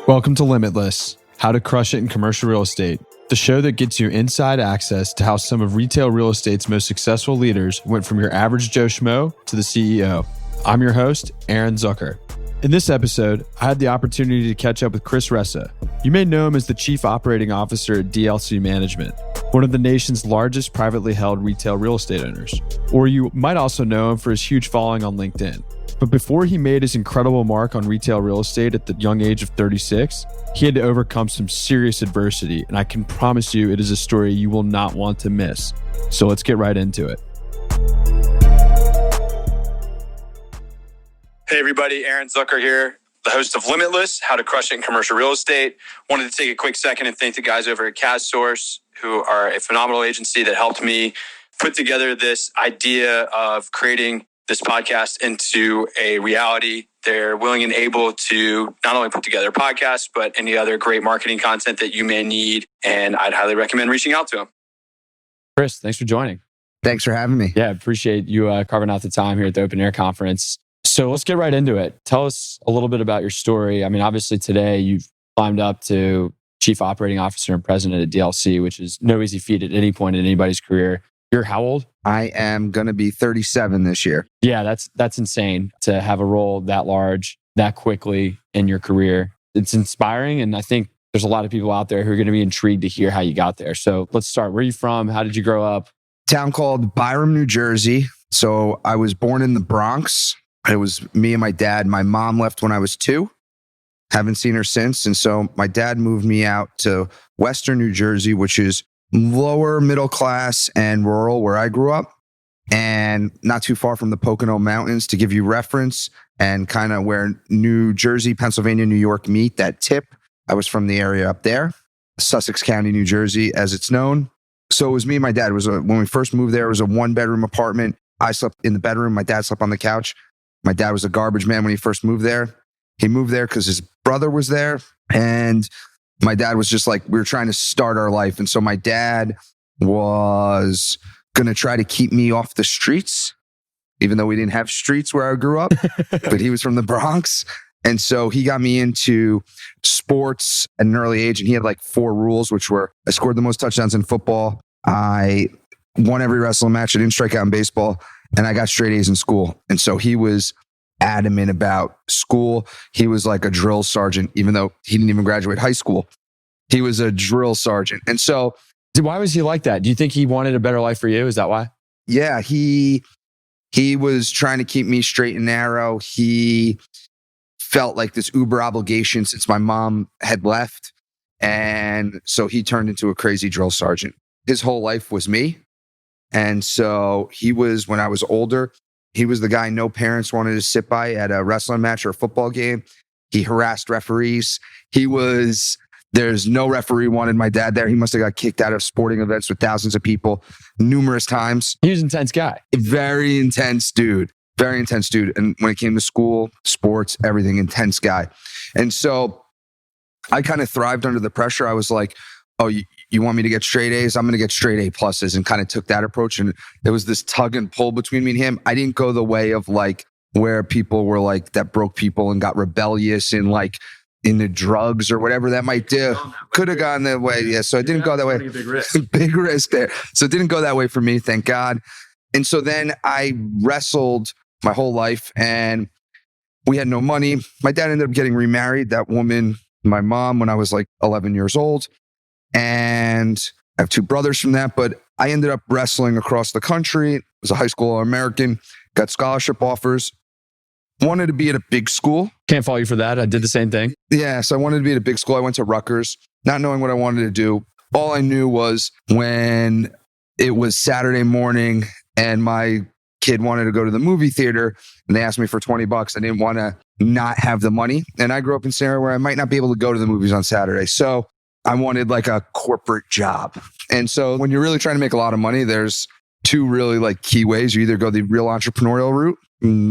Welcome to Limitless, How to Crush It in Commercial Real Estate, the show that gets you inside access to how some of retail real estate's most successful leaders went from your average Joe Schmo to the CEO. I'm your host, Aaron Zucker. In this episode, I had the opportunity to catch up with Ressa. You may know him as the Chief Operating Officer at DLC Management, one of the nation's largest privately held retail real estate owners. Or you might also know him for his huge following on LinkedIn. But before he made his incredible mark on retail real estate at the young age of 36, he had to overcome some serious adversity, and I can promise you it is a story you will not want to miss. So let's get right into it. Hey everybody, Aaron Zucker here, the host of Limitless, How to Crush It in Commercial Real Estate. Wanted to take a quick second and thank the guys over at CASSource, who are a phenomenal agency that helped me put together this idea of creating this podcast into a reality. They're willing and able to not only put together a podcast, but any other great marketing content that you may need. And I'd highly recommend reaching out to them. Chris, thanks for joining. Thanks for having me. Yeah, appreciate you carving out the time here at the Open Air Conference. So let's get right into it. Tell us a little bit about your story. I mean, obviously today you've climbed up to Chief Operating Officer and President at DLC, which is no easy feat at any point in anybody's career. You're how old? I am going to be 37 this year. Yeah, that's insane to have a role that large, that quickly in your career. It's inspiring. And I think there's a lot of people out there who are going to be intrigued to hear how you got there. So let's start. Where are you from? How did you grow up? Town called Byram, New Jersey. So I was born in the Bronx. It was me and my dad. My mom left when I was 2. Haven't seen her since. And so my dad moved me out to Western New Jersey, which is lower middle class and rural, where I grew up, and not too far from the Pocono Mountains, to give you reference, and kind of where New Jersey, Pennsylvania, New York meet, that tip. I was from the area up there, Sussex County, New Jersey, as it's known. So it was me and my dad. When we first moved there, it was a 1-bedroom apartment. I slept in the bedroom. My dad slept on the couch. My dad was a garbage man when he first moved there. He moved there because his brother was there. And my dad was just like, we were trying to start our life. And so my dad was going to try to keep me off the streets, even though we didn't have streets where I grew up, but he was from the Bronx. And so he got me into sports at an early age. And he had like 4 rules, which were: I scored the most touchdowns in football, I won every wrestling match, I didn't strike out in baseball, and I got straight A's in school. And so he was adamant about school. He was like a drill sergeant, even though he didn't even graduate high school. He was a drill sergeant. And so... Why was he like that? Do you think he wanted a better life for you? Is that why? Yeah, he was trying to keep me straight and narrow. He felt like this uber obligation since my mom had left. And so he turned into a crazy drill sergeant. His whole life was me. And so he was, when I was older, he was the guy no parents wanted to sit by at a wrestling match or a football game. He harassed referees. There's no referee wanted my dad there. He must have got kicked out of sporting events with thousands of people numerous times. He was an intense guy. Very intense dude. Very intense dude. And when it came to school, sports, everything, intense guy. And so I kind of thrived under the pressure. I was like, oh, you want me to get straight A's? I'm going to get straight A pluses, and kind of took that approach. And there was this tug and pull between me and him. I didn't go the way of like where people were like that broke people and got rebellious and like into drugs or whatever that might do. Could have gone that way. Yeah. So it didn't go that way. Big risk. Big risk there. So it didn't go that way for me, thank God. And so then I wrestled my whole life, and we had no money. My dad ended up getting remarried, that woman, my mom, when I was like 11 years old. And I have 2 brothers from that, but I ended up wrestling across the country. I was a high school All-American, got scholarship offers. Wanted to be at a big school. Can't fault you for that. I did the same thing. Yeah, so I wanted to be at a big school. I went to Rutgers, not knowing what I wanted to do. All I knew was when it was Saturday morning and my kid wanted to go to the movie theater and they asked me for $20, I didn't want to not have the money. And I grew up in an area where I might not be able to go to the movies on Saturday. So I wanted like a corporate job. And so when you're really trying to make a lot of money, there's 2 really like key ways. You either go the real entrepreneurial route,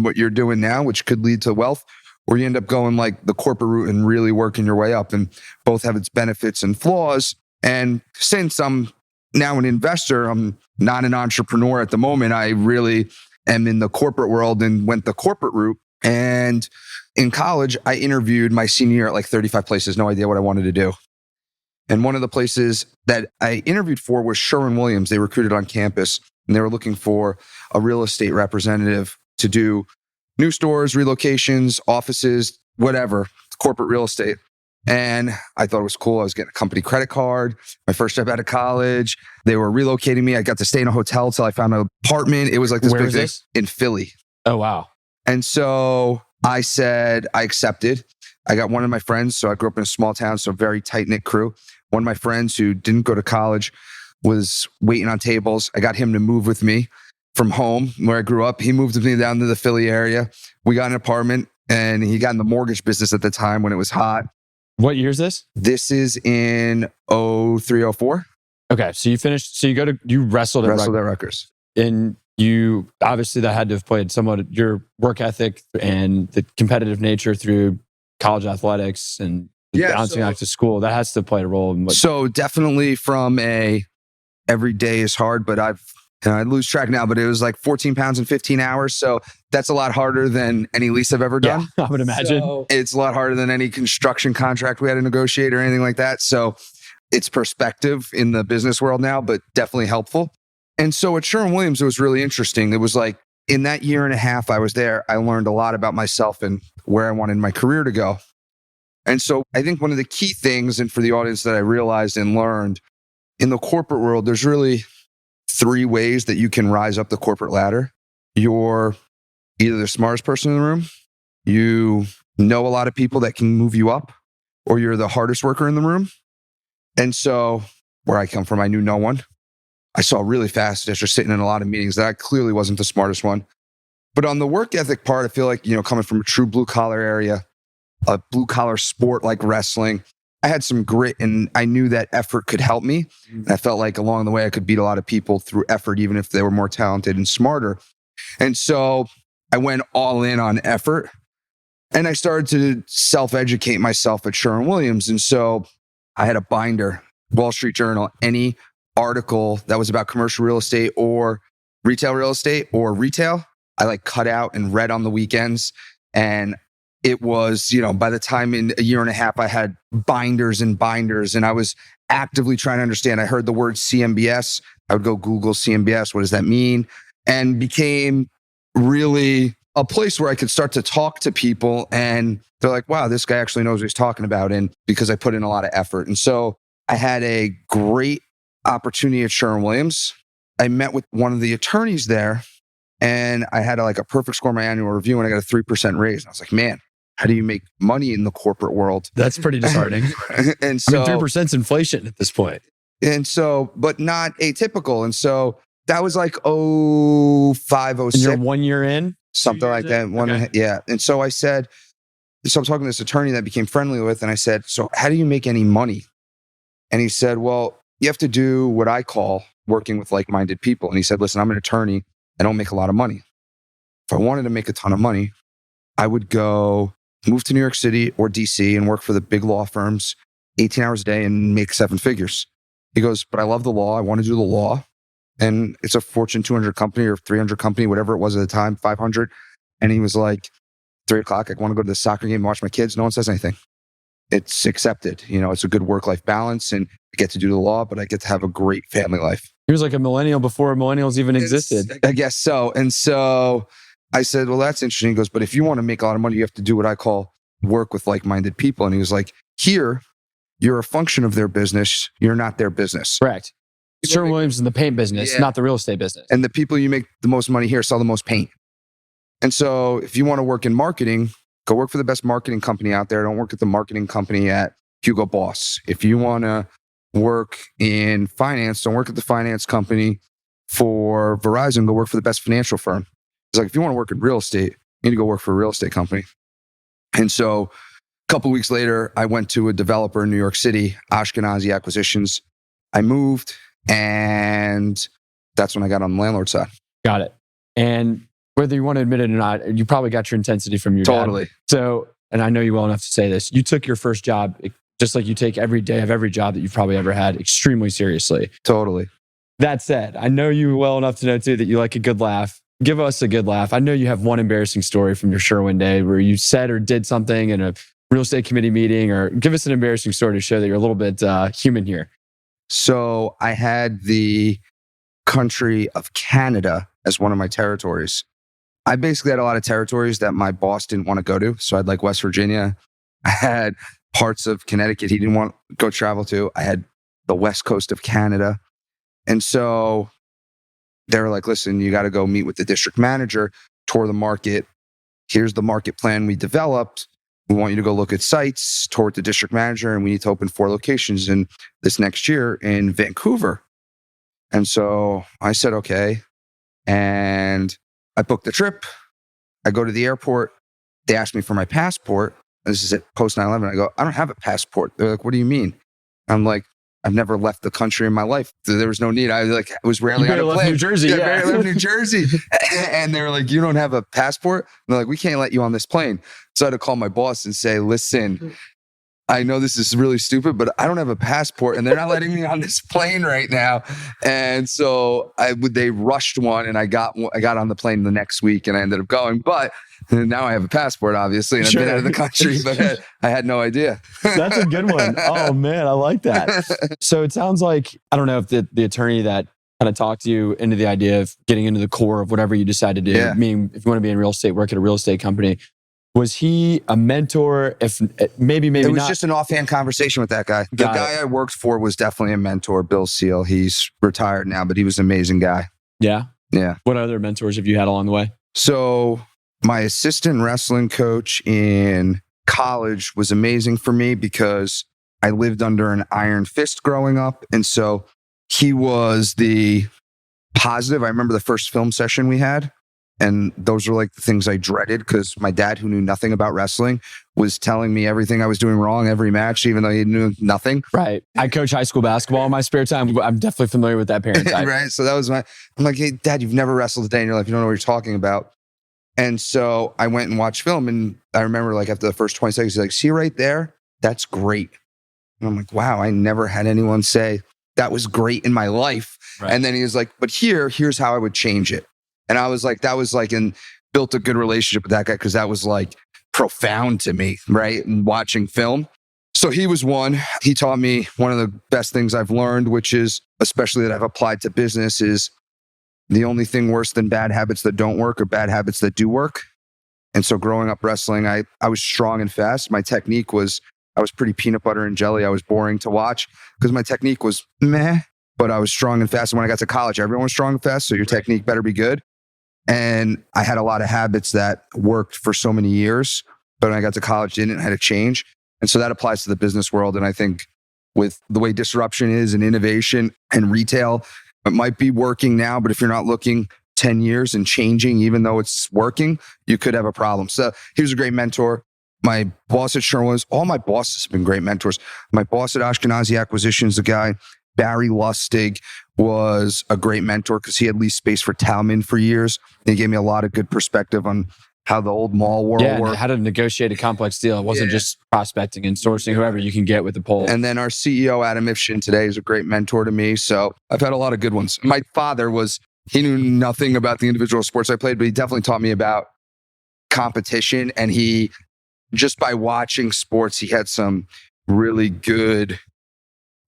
what you're doing now, which could lead to wealth, or you end up going like the corporate route and really working your way up. And both have its benefits and flaws. And since I'm now an investor, I'm not an entrepreneur at the moment. I really am in the corporate world and went the corporate route. And in college, I interviewed my senior year at like 35 places, no idea what I wanted to do. And one of the places that I interviewed for was Sherwin-Williams. They recruited on campus and they were looking for a real estate representative to do new stores, relocations, offices, whatever, corporate real estate. And I thought it was cool. I was getting a company credit card, my first job out of college. They were relocating me. I got to stay in a hotel till I found an apartment. It was like this Where big was thing this? in Philly. Oh, wow. And so I said, I accepted. I got one of my friends. So I grew up in a small town, so very tight-knit crew. One of my friends who didn't go to college was waiting on tables. I got him to move with me from home where I grew up. He moved with me down to the Philly area. We got an apartment and he got in the mortgage business at the time when it was hot. What year is this? This is in 03, 04. Okay. So you finished, so you wrestled at Rutgers. And you, obviously that had to have played somewhat your work ethic and the competitive nature through college athletics and bouncing back to school. That has to play a role. So definitely from every day is hard, but I lose track now, but it was like 14 pounds in 15 hours. So that's a lot harder than any lease I've ever done. Yeah, I would imagine. So it's a lot harder than any construction contract we had to negotiate or anything like that. So it's perspective in the business world now, but definitely helpful. And so at Sherwin-Williams, it was really interesting. It was like in that year and a half I was there, I learned a lot about myself and where I wanted my career to go. And so I think one of the key things, and for the audience that I realized and learned in the corporate world, there's really 3 ways that you can rise up the corporate ladder. You're either the smartest person in the room, you know a lot of people that can move you up, or you're the hardest worker in the room. And so where I come from, I knew no one. I saw really fast after sitting in a lot of meetings that I clearly wasn't the smartest one. But on the work ethic part, I feel like, coming from a true blue collar area, a blue collar sport like wrestling, I had some grit and I knew that effort could help me. And I felt like along the way, I could beat a lot of people through effort, even if they were more talented and smarter. And so I went all in on effort and I started to self-educate myself at Sherwin-Williams. And so I had a binder, Wall Street Journal, any article that was about commercial real estate or retail real estate or retail, I cut out and read on the weekends. And it was, by the time in a year and a half, I had binders and binders and I was actively trying to understand. I heard the word CMBS. I would go Google CMBS. What does that mean? And became really a place where I could start to talk to people and they're like, wow, this guy actually knows what he's talking about. And because I put in a lot of effort. And so I had a great opportunity at Sherwin-Williams. I met with one of the attorneys there and I had a perfect score in my annual review and I got a 3% raise. And I was like, man, how do you make money in the corporate world? That's pretty disheartening. And so 3% is inflation at this point. And so, but not atypical. And so that was like 05, 06. And you're 1 year in? Something like that. Okay. Yeah. And so I said, so I'm talking to this attorney that I became friendly with. And I said, so how do you make any money? And he said, well, you have to do what I call working with like-minded people. And he said, listen, I'm an attorney. I don't make a lot of money. If I wanted to make a ton of money, I would go move to New York City or DC and work for the big law firms 18 hours a day and make 7 figures. He goes, but I love the law. I want to do the law. And it's a Fortune 200 company or 300 company, whatever it was at the time, 500. And he was like, 3:00, I want to go to the soccer game and watch my kids. No one says anything. It's accepted. It's a good work-life balance and I get to do the law, but I get to have a great family life. He was like a millennial before millennials even existed. I guess so. And so I said, well, that's interesting. He goes, but if you want to make a lot of money, you have to do what I call work with like-minded people. And he was like, here, you're a function of their business. You're not their business. Correct. Sherwin-Williams is in the paint business, not the real estate business. And the people you make the most money here sell the most paint. And so if you want to work in marketing, go work for the best marketing company out there. Don't work at the marketing company at Hugo Boss. If you want to work in finance, don't work at the finance company for Verizon. Go work for the best financial firm. It's like, if you want to work in real estate, you need to go work for a real estate company. And so a couple of weeks later, I went to a developer in New York City, Ashkenazi Acquisitions. I moved and that's when I got on the landlord side. Got it. And whether you want to admit it or not, you probably got your intensity from your Totally. dad. So, and I know you well enough to say this, you took your first job, just like you take every day of every job that you've probably ever had, extremely seriously. Totally. That said, I know you well enough to know too that you like a good laugh. give us a good laugh. I know you have one embarrassing story from your Sherwin day where you said or did something in a real estate committee meeting, or give us an embarrassing story to show that you're a little bit human here. So I had the country of Canada as one of my territories. I basically had a lot of territories that my boss didn't want to go to. So I had like West Virginia. I had parts of Connecticut he didn't want to go travel to. I had the west coast of Canada. And so they were like, listen, you got to go meet with the district manager, tour the market. Here's the market plan we developed. We want you to go look at sites, tour with the district manager, and we need to open 4 locations in this next year in Vancouver. And so I said, okay. And I booked the trip. I go to the airport. They asked me for my passport. This is at post 9/11. I go, I don't have a passport. They're like, what do you mean? I'm like, I've never left the country in my life. There was no need. I was rarely on a plane. Left New Jersey. Yeah, barely left New Jersey. And they were like, you don't have a passport? And they're like, we can't let you on this plane. So I had to call my boss and say, listen, I know this is really stupid, but I don't have a passport and they're not letting me on this plane right now. And so they rushed one, and I got on the plane the next week, and I ended up going. But now I have a passport, obviously, and I've been out of the country, but I had no idea. That's a good one. Oh man, I like that. So it sounds like, I don't know if the attorney that kind of talked you into the idea of getting into the core of whatever you decide to do, Yeah. meaning if you want to be in real estate, work at a real estate company. Was he a mentor? If maybe it was not. just an offhand conversation with that guy. The guy I worked for was definitely a mentor, Bill Seal. He's retired now, but he was an amazing guy. Yeah. Yeah. What other mentors have you had along the way? So my assistant wrestling coach in college was amazing for me because I lived under an iron fist growing up. And so he was the positive. I remember the first film session we had. And those were like the things I dreaded because my dad, who knew nothing about wrestling, was telling me everything I was doing wrong every match, even though he knew nothing. Right. I coach high school basketball in my spare time. I'm definitely familiar with that parent type. Right. So that was I'm like, hey, Dad, you've never wrestled a day in your life. You don't know what you're talking about. And so I went and watched film. And I remember like after the first 20 seconds, he's like, see right there? That's great. And I'm like, wow, I never had anyone say that was great in my life. Right. And then he was like, but here's how I would change it. And I was like, and built a good relationship with that guy because that was like profound to me, right? And watching film. So he was one. He taught me one of the best things I've learned, which is, especially that I've applied to business, is the only thing worse than bad habits that don't work are bad habits that do work. And so growing up wrestling, I was strong and fast. My technique was, I was pretty peanut butter and jelly. I was boring to watch because my technique was meh, but I was strong and fast. And when I got to college, everyone was strong and fast. So your technique better be good. And I had a lot of habits that worked for so many years, but when I got to college, didn't, had to change. And so that applies to the business world. And I think with the way disruption is and innovation and retail, it might be working now, but if you're not looking 10 years and changing, even though it's working, you could have a problem. So he was a great mentor. My boss at Sherwin, all my bosses have been great mentors. My boss at Ashkenazi Acquisitions, the guy, Barry Lustig, was a great mentor because he had leased space for Talman for years. He gave me a lot of good perspective on how the old mall world worked. How to negotiate a complex deal. It wasn't just prospecting and sourcing whoever you can get with the poll. And then our CEO, Adam Ifshin, today is a great mentor to me. So I've had a lot of good ones. My father he knew nothing about the individual sports I played, but he definitely taught me about competition. And he, just by watching sports, he had some really good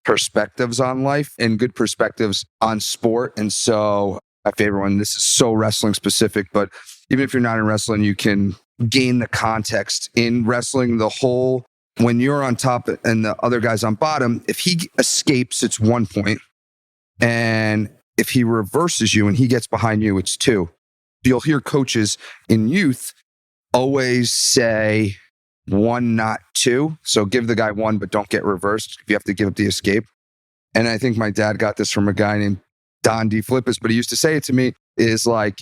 perspectives on life and good perspectives on sport. And so my favorite one, this is so wrestling specific, but even if you're not in wrestling, you can gain the context in wrestling. When you're on top and the other guy's on bottom, if he escapes, it's 1 point. And if he reverses you and he gets behind you, it's 2. You'll hear coaches in youth always say 1, not 2. So give the guy 1, but don't get reversed if you have to give up the escape. And I think my dad got this from a guy named Don D. Flippus, but he used to say it to me, is like,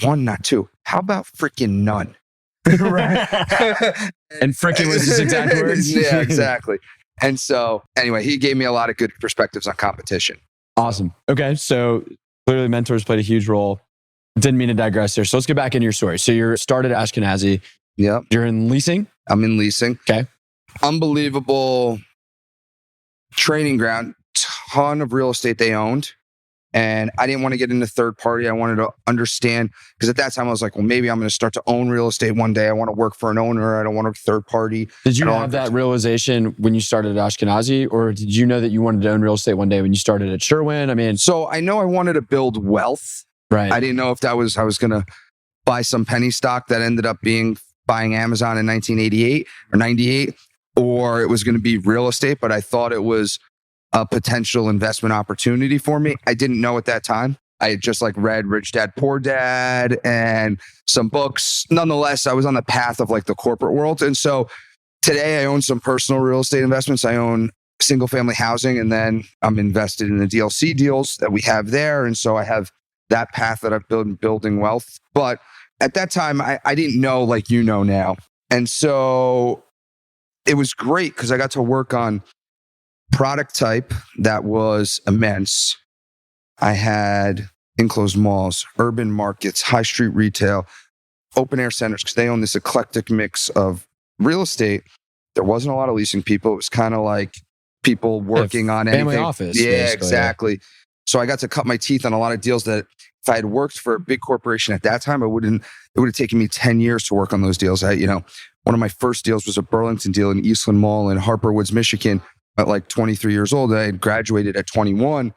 1, not 2. How about freaking none? Right. And freaking was his exact words. Yeah, exactly. And so anyway, he gave me a lot of good perspectives on competition. Awesome. Okay. So clearly mentors played a huge role. Didn't mean to digress there. So let's get back into your story. So you're started at Ashkenazi. Yep. You're in leasing? I'm in leasing. Okay. Unbelievable training ground. Ton of real estate they owned. And I didn't want to get into third party. I wanted to understand, because at that time I was like, well, maybe I'm going to start to own real estate one day. I want to work for an owner. I don't want to third party. Did you have that realization when you started at Ashkenazi, or did you know that you wanted to own real estate one day when you started at Sherwin? I mean, so I know I wanted to build wealth. Right. I didn't know if I was going to buy some penny stock that ended up being buying Amazon in 1988 or 98, or it was going to be real estate, but I thought it was a potential investment opportunity for me. I didn't know at that time. I had just read Rich Dad, Poor Dad and some books. Nonetheless, I was on the path of the corporate world. And so today I own some personal real estate investments. I own single family housing, and then I'm invested in the DLC deals that we have there. And so I have that path that I've built in building wealth. But at that time, I didn't know like you know now. And so it was great because I got to work on product type that was immense. I had enclosed malls, urban markets, high street retail, open air centers, because they own this eclectic mix of real estate. There wasn't a lot of leasing people. It was kind of like people working on anything. Family office. Yeah, exactly. Yeah. So I got to cut my teeth on a lot of deals that if I had worked for a big corporation at that time, it would have taken me 10 years to work on those deals. One of my first deals was a Burlington deal in Eastland Mall in Harper Woods, Michigan at 23 years old. I had graduated at 21.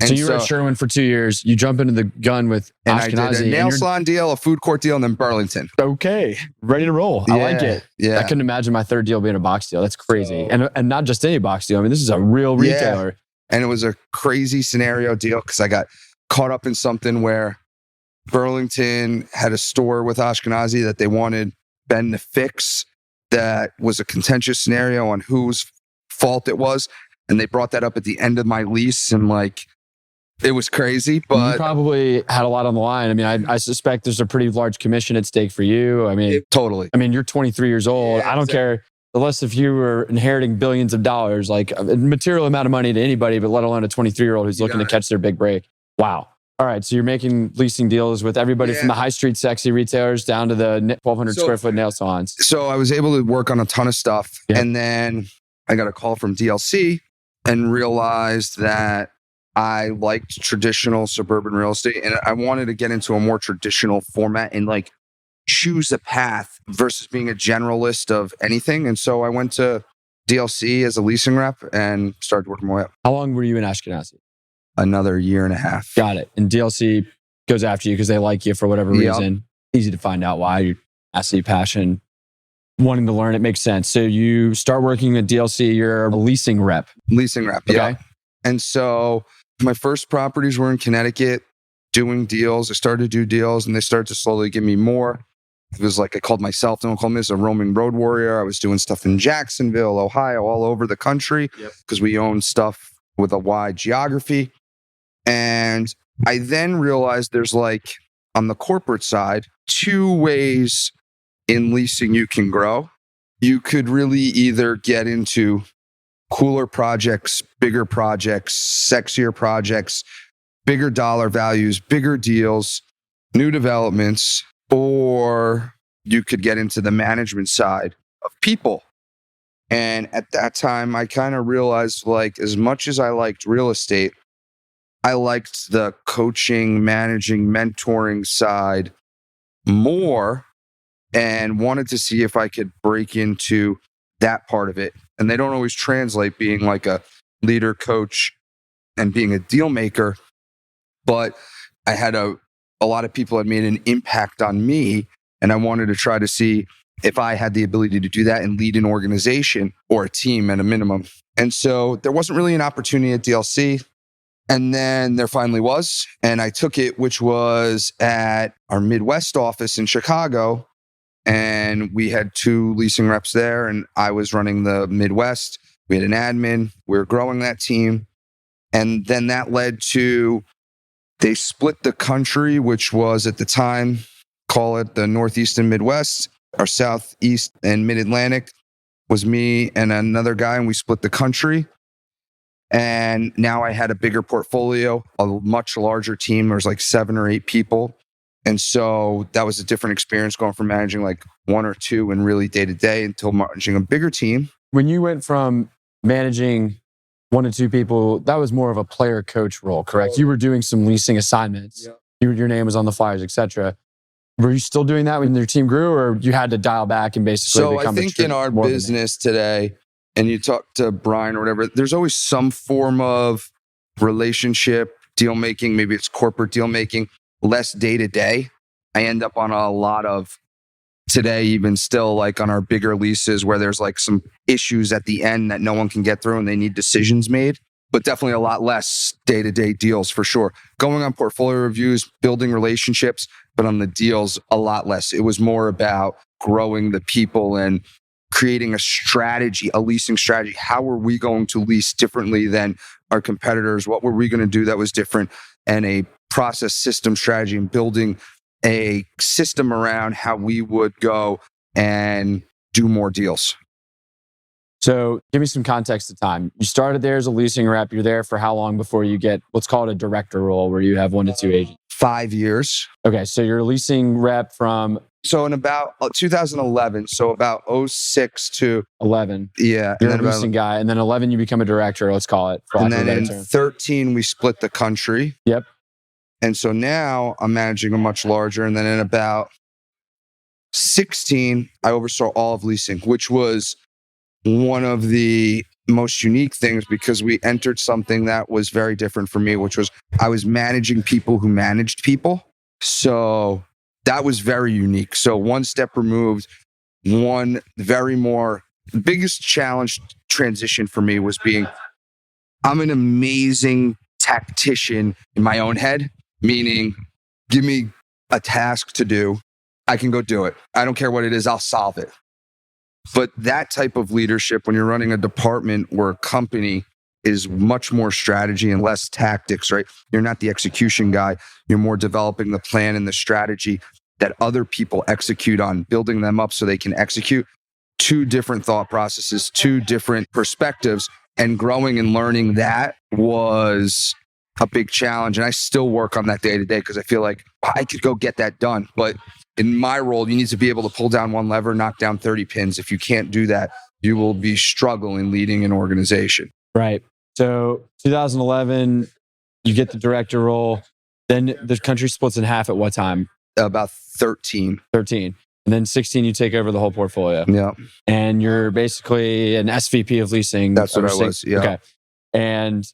And so you were at Sherwin for 2 years. You jump into the gun with Ashkenazi. I did a nail salon deal, a food court deal, and then Burlington. Okay. Ready to roll. I like it. Yeah. I couldn't imagine my third deal being a box deal. That's crazy. And not just any box deal. I mean, this is a real retailer. Yeah. And it was a crazy scenario deal because I got caught up in something where Burlington had a store with Ashkenazi that they wanted Ben to fix. That was a contentious scenario on whose fault it was. And they brought that up at the end of my lease. And it was crazy, but you probably had a lot on the line. I mean, I suspect there's a pretty large commission at stake for you. I mean, totally. I mean, you're 23 years old. Yeah, I don't care. Unless if you were inheriting billions of dollars, like a material amount of money to anybody, but let alone a 23-year-old who's looking to catch their big break. Wow. All right. So you're making leasing deals with everybody from the high street sexy retailers down to the 1,200 square foot nail salons. So I was able to work on a ton of stuff. Yeah. And then I got a call from DLC and realized that I liked traditional suburban real estate. And I wanted to get into a more traditional format and choose a path versus being a generalist of anything. And so I went to DLC as a leasing rep and started working my way up. How long were you in Ashkenazi? Another year and a half. Got it. And DLC goes after you because they like you for whatever reason. Easy to find out why. Your asset passion, wanting to learn, it makes sense. So you start working at DLC, you're a leasing rep. Leasing rep, okay. Yeah. And so my first properties were in Connecticut doing deals. I started to do deals and they started to slowly give me more. It was I called myself, no one called me as a roaming road warrior. I was doing stuff in Jacksonville, Ohio, all over the country because we own stuff with a wide geography. And I then realized there's on the corporate side, two ways in leasing you can grow. You could really either get into cooler projects, bigger projects, sexier projects, bigger dollar values, bigger deals, new developments, or you could get into the management side of people. And at that time, I kind of realized as much as I liked real estate, I liked the coaching, managing, mentoring side more and wanted to see if I could break into that part of it. And they don't always translate being a leader, coach, and being a deal maker. But I had a lot of people had made an impact on me. And I wanted to try to see if I had the ability to do that and lead an organization or a team at a minimum. And so there wasn't really an opportunity at DLC. And then there finally was. And I took it, which was at our Midwest office in Chicago. And we had 2 leasing reps there. And I was running the Midwest. We had an admin. We were growing that team. And then that led to, they split the country, which was at the time, call it the Northeast and Midwest. Our Southeast and Mid-Atlantic was me and another guy. And we split the country. And now I had a bigger portfolio, a much larger team. There was 7 or 8 people. And so that was a different experience going from managing 1 or 2 and really day to day until managing a bigger team. When you went from managing 1 to 2 people, that was more of a player coach role, correct? You were doing some leasing assignments. Your name was on the flyers, etc. Were you still doing that when your team grew, or you had to dial back and basically So become I think in our business today, and you talk to Brian or whatever, there's always some form of relationship, deal making. Maybe it's corporate deal making, less day to day. I end up on a lot of today, even still, like on our bigger leases where there's like some issues at the end that no one can get through and they need decisions made, but definitely a lot less day to day deals for sure. Going on portfolio reviews, building relationships, but on the deals, a lot less. It was more about growing the people and creating a strategy, a leasing strategy. How are we going to lease differently than our competitors? What were we going to do that was different? And a process system strategy and building a system around how we would go and do more deals. So give me some context of time. You started there as a leasing rep. You're there for how long before you get, let's call it a director role where you have 1 to 2 agents? 5 years. Okay. So you're a leasing rep from... So in about 2011, so about 06 to 11. Yeah. You're a leasing guy. And then 11, you become a director, let's call it. And then in 13, we split the country. Yep. And so now I'm managing a much larger. And then in about 16, I oversaw all of leasing, which was one of the most unique things because we entered something that was very different for me, which was I was managing people who managed people. So that was very unique. So one step removed, the biggest challenge transition for me was I'm an amazing tactician in my own head, meaning give me a task to do. I can go do it. I don't care what it is. I'll solve it. But that type of leadership, when you're running a department or a company, is much more strategy and less tactics, right? You're not the execution guy. You're more developing the plan and the strategy that other people execute on, building them up so they can execute. 2 different thought processes, 2 different perspectives, and growing and learning that was a big challenge. And I still work on that day to day because I feel like I could go get that done. But in my role, you need to be able to pull down one lever, knock down 30 pins. If you can't do that, you will be struggling leading an organization. Right. So 2011, you get the director role. Then the country splits in half at what time? About 13. 13. And then 16, you take over the whole portfolio. Yeah. And you're basically an SVP of leasing. That's what I was. Yeah. Okay. And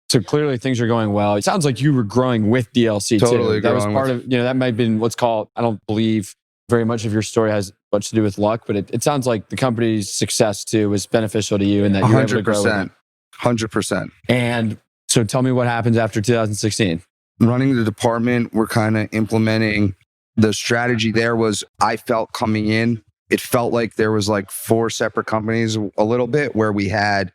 so clearly things are going well. It sounds like you were growing with DLC totally too. That was part of, that might have been what's called, I don't believe very much of your story has much to do with luck, but it sounds like the company's success too was beneficial to you and that you were able to grow with it. 100%. And so tell me what happens after 2016. Running the department, we're kind of implementing the strategy. There was, I felt coming in, it felt like there was like 4 separate companies a little bit where we had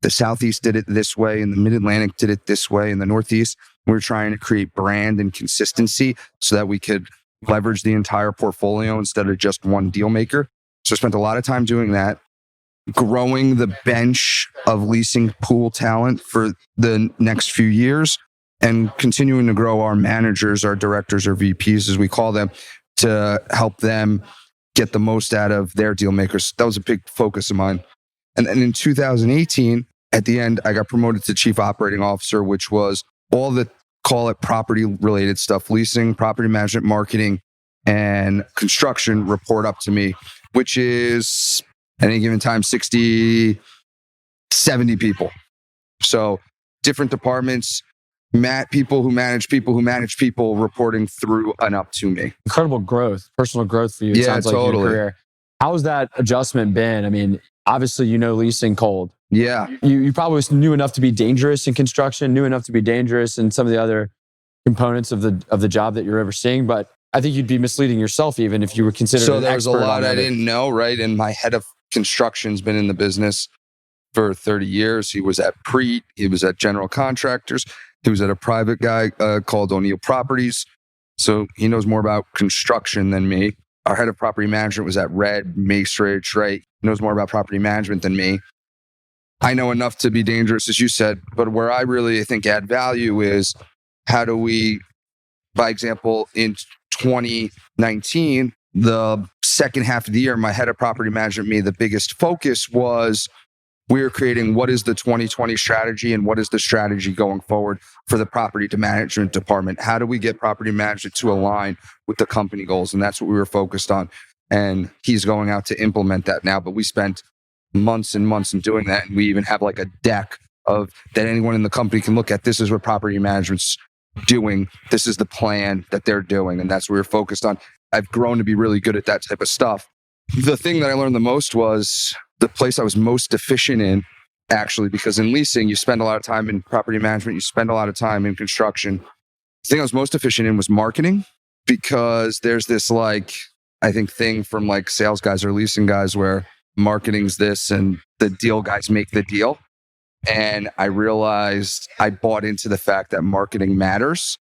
the Southeast did it this way and the Mid-Atlantic did it this way and the Northeast. We were trying to create brand and consistency so that we could leverage the entire portfolio instead of just one deal maker. So I spent a lot of time doing that, growing the bench of leasing pool talent for the next few years and continuing to grow our managers, our directors, or VPs, as we call them, to help them get the most out of their deal makers. That was a big focus of mine. And then in 2018, at the end, I got promoted to chief operating officer, which was all the, call it property related stuff, leasing, property management, marketing, and construction report up to me, which is at any given time, 60, 70 people. So different departments, people who manage people reporting through and up to me. Incredible growth, personal growth for you. It sounds like totally. Your career. How's that adjustment been? I mean, obviously, leasing cold. Yeah. You probably knew enough to be dangerous in construction, knew enough to be dangerous in some of the other components of the job that you're overseeing. But I think you'd be misleading yourself even if you were considered an expert. So there was a lot I didn't know, right? And my head of construction's been in the business for 30 years. He was at Preet. He was at General Contractors. He was at a private guy called O'Neill Properties. So he knows more about construction than me. Our head of property management was at Red, Macerich, right? He knows more about property management than me. I know enough to be dangerous, as you said, but where I really, I think, add value is how do we, by example, in 2019, the second half of the year, my head of property management, the biggest focus was we are creating what is the 2020 strategy and what is the strategy going forward for the property management department. How do we get property management to align with the company goals? And that's what we were focused on. And he's going out to implement that now. But we spent months and months in doing that. And we even have like a deck of that anyone in the company can look at. This is what property management's doing. This is the plan that they're doing. And that's what we're focused on. I've grown to be really good at that type of stuff. The thing that I learned the most was the place I was most deficient in, actually, because in leasing, you spend a lot of time in property management, you spend a lot of time in construction. The thing I was most efficient in was marketing, because there's this I think thing from sales guys or leasing guys where marketing's this and the deal guys make the deal. And I realized I bought into the fact that marketing matters.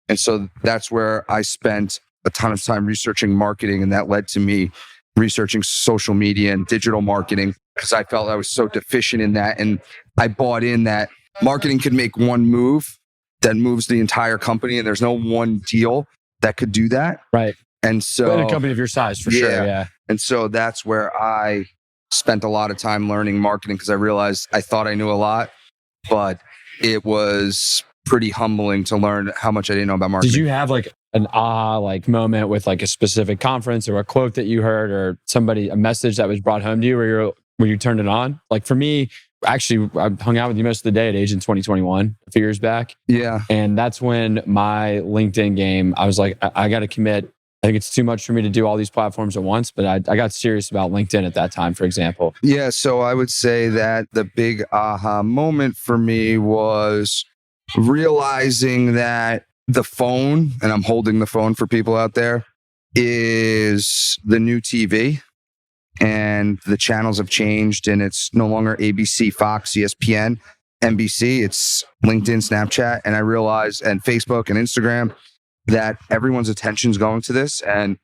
And so that's where I spent a ton of time researching marketing. And that led to me researching social media and digital marketing, because I felt I was so deficient in that. And I bought in that marketing could make one move that moves the entire company. And there's no one deal that could do that. Right. And so in a company of your size, for sure. Yeah. And so that's where I spent a lot of time learning marketing, because I realized I thought I knew a lot, but it was pretty humbling to learn how much I didn't know about marketing. Did you have an moment with a specific conference or a quote that you heard or a message that was brought home to you where you turned it on? For me, actually, I hung out with you most of the day at Agent 2021 a few years back. Yeah. And that's when my LinkedIn game, I was like, I got to commit. I think it's too much for me to do all these platforms at once, but I got serious about LinkedIn at that time, for example. Yeah. So I would say that the big aha moment for me was realizing that the phone, and I'm holding the phone for people out there, is the new TV, and the channels have changed, and it's no longer ABC, Fox, ESPN, NBC. It's LinkedIn, Snapchat, and I realized, and Facebook and Instagram, that everyone's attention is going to this, and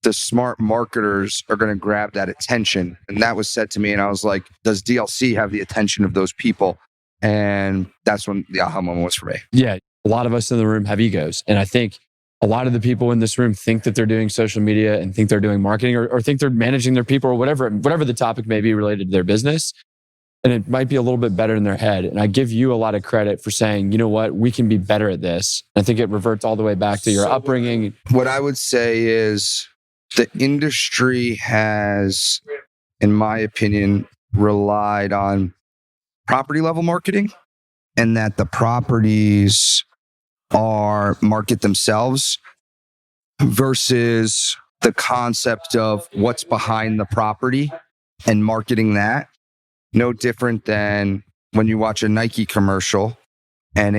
the smart marketers are going to grab that attention. And that was said to me, and I was like, does DLC have the attention of those people? And that's when the aha moment was for me. Yeah. A lot of us in the room have egos. And I think a lot of the people in this room think that they're doing social media and think they're doing marketing or think they're managing their people or whatever the topic may be related to their business. And it might be a little bit better in their head. And I give you a lot of credit for saying, you know what, we can be better at this. I think it reverts all the way back to your upbringing. What I would say is the industry has, in my opinion, relied on property level marketing, and that the properties market themselves versus the concept of what's behind the property and marketing that. No different than when you watch a Nike commercial and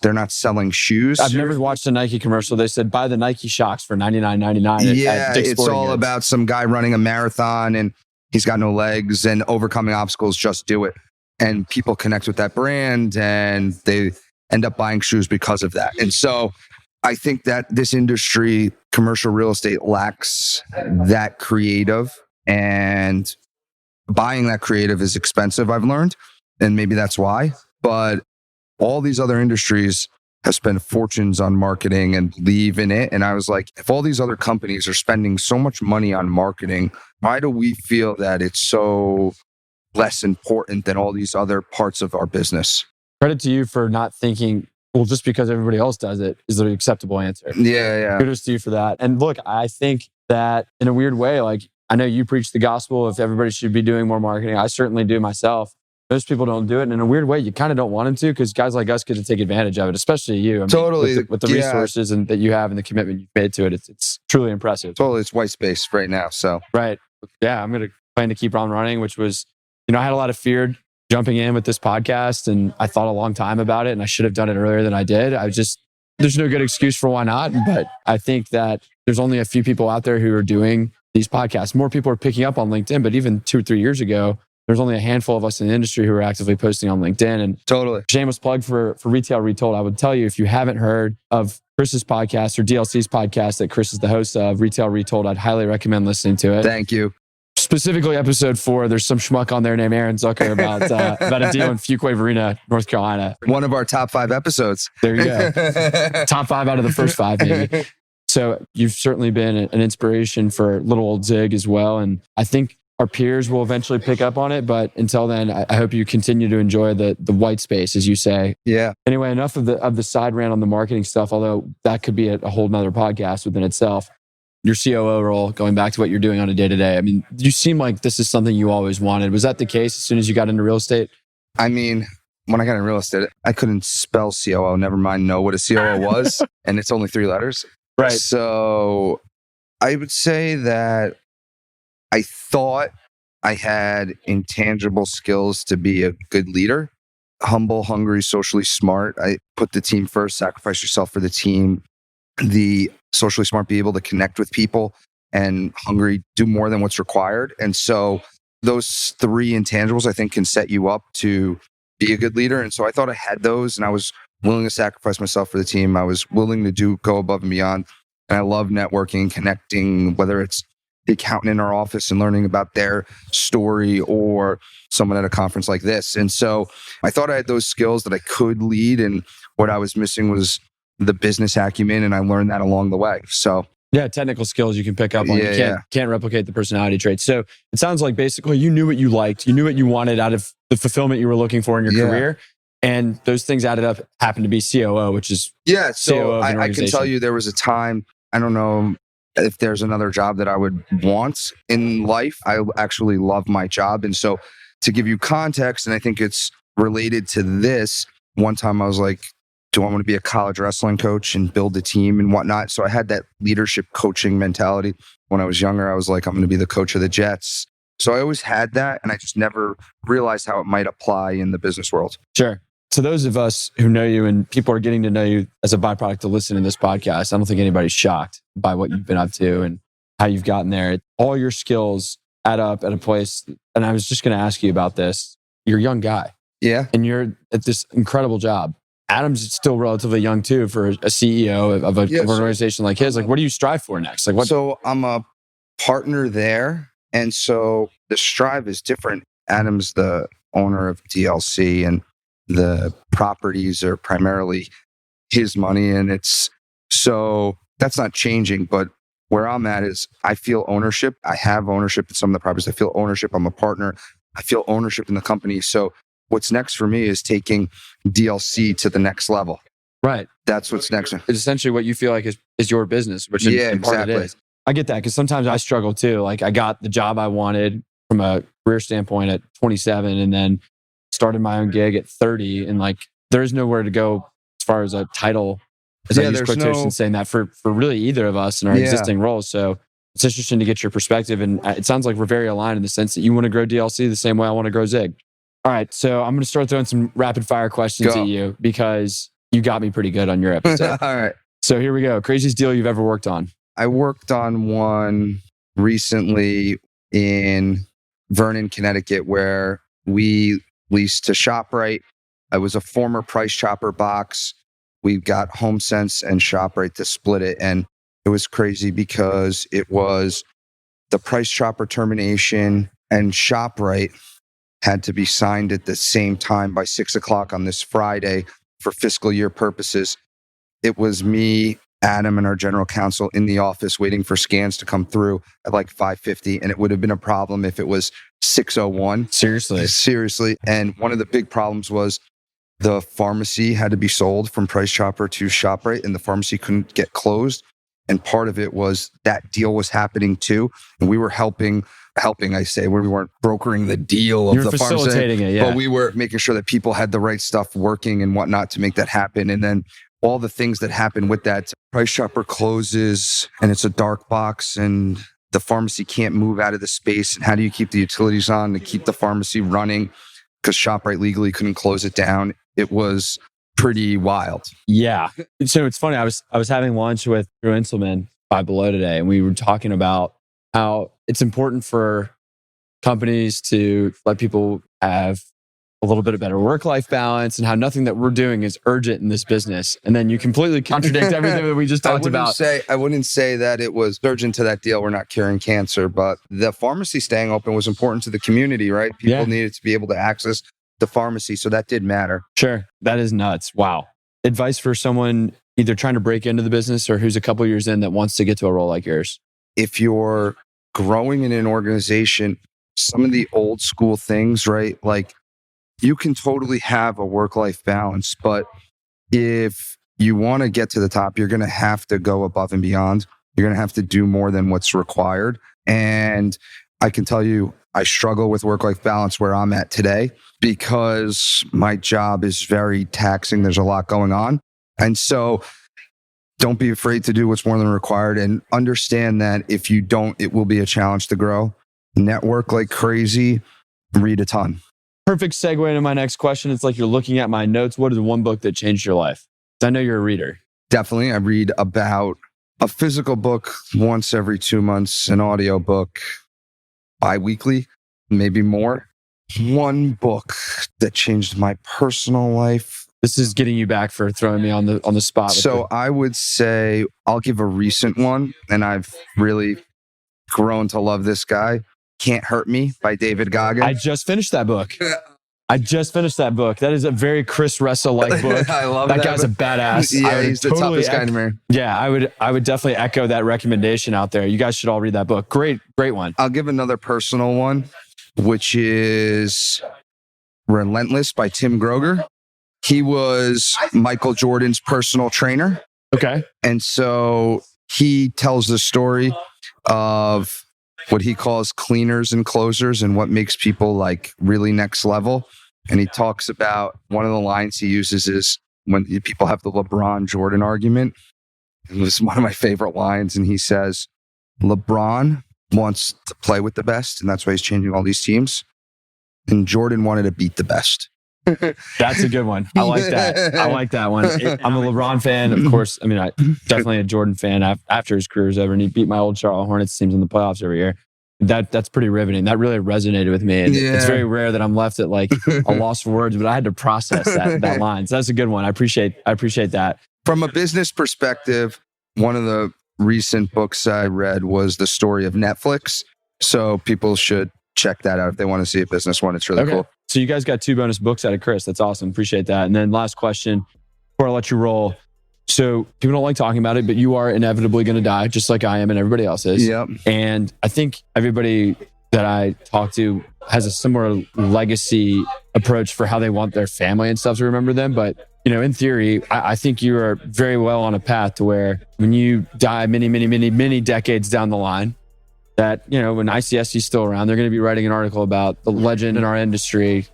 they're not selling shoes. I've never watched a Nike commercial. They said buy the Nike Shocks for $99.99. Yeah, it's all about some guy running a marathon and he's got no legs and overcoming obstacles. Just do it. And people connect with that brand and they end up buying shoes because of that. And so I think that this industry, commercial real estate, lacks that creative, and buying that creative is expensive, I've learned. And maybe that's why. But all these other industries have spent fortunes on marketing and believe in it. And I was like, if all these other companies are spending so much money on marketing, why do we feel that it's so less important than all these other parts of our business? Credit to you for not thinking, well, just because everybody else does it is the acceptable answer. Yeah. Kudos to you for that. And look, I think that in a weird way, I know you preach the gospel if everybody should be doing more marketing. I certainly do myself. Most people don't do it. And in a weird way, you kind of don't want them to, because guys like us get to take advantage of it, especially you. Totally. With the resources and that you have and the commitment you've made to it, it's truly impressive. Totally. It's white space right now. So right. Yeah, I'm going to plan to keep on running, which was, I had a lot of fear jumping in with this podcast, and I thought a long time about it, and I should have done it earlier than I did. There's no good excuse for why not. But I think that there's only a few people out there who are doing these podcasts. More people are picking up on LinkedIn, but even 2 or 3 years ago, there's only a handful of us in the industry who are actively posting on LinkedIn. And totally. Shameless plug for Retail Retold. I would tell you, if you haven't heard of Chris's podcast or DLC's podcast that Chris is the host of, Retail Retold, I'd highly recommend listening to it. Thank you. Specifically, episode 4, there's some schmuck on there named Aaron Zucker about a deal in Fuquay Marina, North Carolina. One of our top 5 episodes. There you go. Top 5 out of the first 5, maybe. So you've certainly been an inspiration for little old Zig as well. And I think our peers will eventually pick up on it. But until then, I hope you continue to enjoy the white space, as you say. Yeah. Anyway, enough of the side rant on the marketing stuff, although that could be a whole nother podcast within itself. Your COO role, going back to what you're doing on a day-to-day. I mean, you seem like this is something you always wanted. Was that the case as soon as you got into real estate? I mean, when I got in real estate, I couldn't spell COO, never mind know what a COO was. And it's only 3 letters. Right. So I would say that I thought I had intangible skills to be a good leader. Humble, hungry, socially smart. I put the team first, sacrifice yourself for the team. The socially smart, be able to connect with people, and hungry, do more than what's required. And so those 3 intangibles, I think, can set you up to be a good leader. And so I thought I had those, and I was willing to sacrifice myself for the team. I was willing to go above and beyond. And I love networking, connecting, whether it's the accountant in our office and learning about their story, or someone at a conference like this. And so I thought I had those skills that I could lead. And what I was missing was the business acumen. And I learned that along the way. So yeah, technical skills you can pick up on. You can't replicate the personality traits. So it sounds like basically you knew what you liked. You knew what you wanted out of the fulfillment you were looking for in your career. And those things added up, happened to be COO, which is So I can tell you there was a time, I don't know if there's another job that I would want in life. I actually love my job. And so to give you context, and I think it's related to this, one time I was like, do I want to be a college wrestling coach and build a team and whatnot? So I had that leadership coaching mentality. When I was younger, I was like, I'm going to be the coach of the Jets. So I always had that, and I just never realized how it might apply in the business world. Sure. So those of us who know you, and people are getting to know you as a byproduct of listening to this podcast, I don't think anybody's shocked by what you've been up to and how you've gotten there. All your skills add up at a place. And I was just going to ask you about this. You're a young guy. Yeah. And you're at this incredible job. Adam's still relatively young too for a CEO of an organization like his. Like, what do you strive for next? Like, what? So I'm a partner there. And so the strive is different. Adam's the owner of DLC, and the properties are primarily his money. And so that's not changing. But where I'm at is I feel ownership. I have ownership in some of the properties. I feel ownership. I'm a partner. I feel ownership in the company. So what's next for me is taking DLC to the next level. Right. That's what's next. It's essentially what you feel like is your business, which in part it is. I get that because sometimes I struggle too. Like I got the job I wanted from a career standpoint at 27, and then started my own gig at 30. And like, there's nowhere to go as far as a title. As I use quotations saying that for really either of us in our existing roles. So it's interesting to get your perspective. And it sounds like we're very aligned in the sense that you want to grow DLC the same way I want to grow Zig. All right. So I'm going to start throwing some rapid fire questions at you because you got me pretty good on your episode. All right. So here we go. Craziest deal you've ever worked on? I worked on one recently in Vernon, Connecticut, where we leased to ShopRite. I was a former Price Chopper box. We got HomeSense and ShopRite to split it. And it was crazy because it was the Price Chopper termination and ShopRite had to be signed at the same time by 6:00 on this Friday for fiscal year purposes. It was me, Adam, and our general counsel in the office waiting for scans to come through at like 5:50. And it would have been a problem if it was 6:01. Seriously. And one of the big problems was the pharmacy had to be sold from Price Chopper to ShopRite, and the pharmacy couldn't get closed. And part of it was that deal was happening too. And we were helping, I say, where we weren't brokering the deal of the pharmacy. Facilitating it, but we were making sure that people had the right stuff working and whatnot to make that happen. And then all the things that happen with that, Price Chopper closes and it's a dark box and the pharmacy can't move out of the space. And how do you keep the utilities on to keep the pharmacy running? Because ShopRite legally couldn't close it down. It was pretty wild. Yeah. So it's funny. I was having lunch with Drew Inselman, Five Below today, and we were talking about how it's important for companies to let people have a little bit of better work-life balance, and how nothing that we're doing is urgent in this business. And then you completely contradict everything that we just talked about. I wouldn't say that it was urgent to that deal. We're not curing cancer, but the pharmacy staying open was important to the community, right? People needed to be able to access the pharmacy. So that did matter. Sure. That is nuts. Wow. Advice for someone either trying to break into the business or who's a couple years in that wants to get to a role like yours? If you're growing in an organization, some of the old school things, right? Like you can totally have a work-life balance, but if you want to get to the top, you're going to have to go above and beyond. You're going to have to do more than what's required. And I can tell you, I struggle with work-life balance where I'm at today because my job is very taxing. There's a lot going on. And so don't be afraid to do what's more than required, and understand that if you don't, it will be a challenge to grow. Network like crazy, read a ton. Perfect segue into my next question. It's like you're looking at my notes. What is the one book that changed your life? I know you're a reader. Definitely. I read about a physical book once every 2 months, an audio book bi-weekly, maybe more. One book that changed my personal life. This is getting you back for throwing me on the spot. So I would say I'll give a recent one, and I've really grown to love this guy. Can't Hurt Me by David Goggins. I just finished that book. That is a very Chris Ressa-like book. I love that guy's a badass. Yeah, he's the toughest guy in America. Yeah, I would definitely echo that recommendation out there. You guys should all read that book. Great one. I'll give another personal one, which is Relentless by Tim Groger. He was Michael Jordan's personal trainer. Okay. And so he tells the story of what he calls cleaners and closers and what makes people like really next level. And he talks about one of the lines he uses is when people have the LeBron Jordan argument. It was one of my favorite lines. And he says, LeBron wants to play with the best, and that's why he's changing all these teams. And Jordan wanted to beat the best. That's a good one. I like that. I like that one. I'm a LeBron fan, of course. I mean, I definitely a Jordan fan after his career's over, and he beat my old Charlotte Hornets teams in the playoffs every year. That's pretty riveting. That really resonated with me. And it's very rare that I'm left at like a loss for words, but I had to process that line. So that's a good one. I appreciate that. From a business perspective, one of the recent books I read was The Story of Netflix. So people should check that out if they want to see a business one. It's really cool. So you guys got 2 bonus books out of Chris. That's awesome. Appreciate that. And then last question before I let you roll. So people don't like talking about it, but you are inevitably going to die, just like I am and everybody else is. Yep. And I think everybody that I talk to has a similar legacy approach for how they want their family and stuff to remember them. But, you know, in theory, I think you are very well on a path to where when you die many decades down the line, that, you know, when ICSC is still around, they're going to be writing an article about the legend in our industry,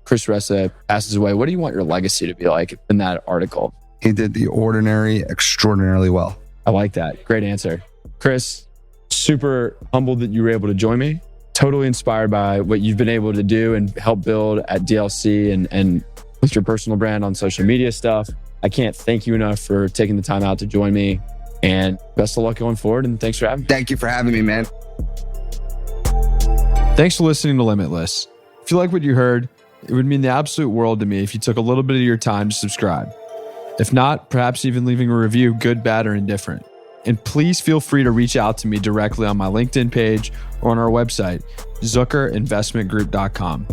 Chris Ressa, passes away. What do you want your legacy to be like in that article? He did the ordinary extraordinarily well. I like that. Great answer. Chris, super humbled that you were able to join me. Totally inspired by what you've been able to do and help build at DLC and with your personal brand on social media stuff. I can't thank you enough for taking the time out to join me. And best of luck going forward. And thanks for having me. Thank you for having me, man. Thanks for listening to Limitless. If you like what you heard, it would mean the absolute world to me if you took a little bit of your time to subscribe. If not, perhaps even leaving a review, good, bad, or indifferent. And please feel free to reach out to me directly on my LinkedIn page or on our website, zuckerinvestmentgroup.com.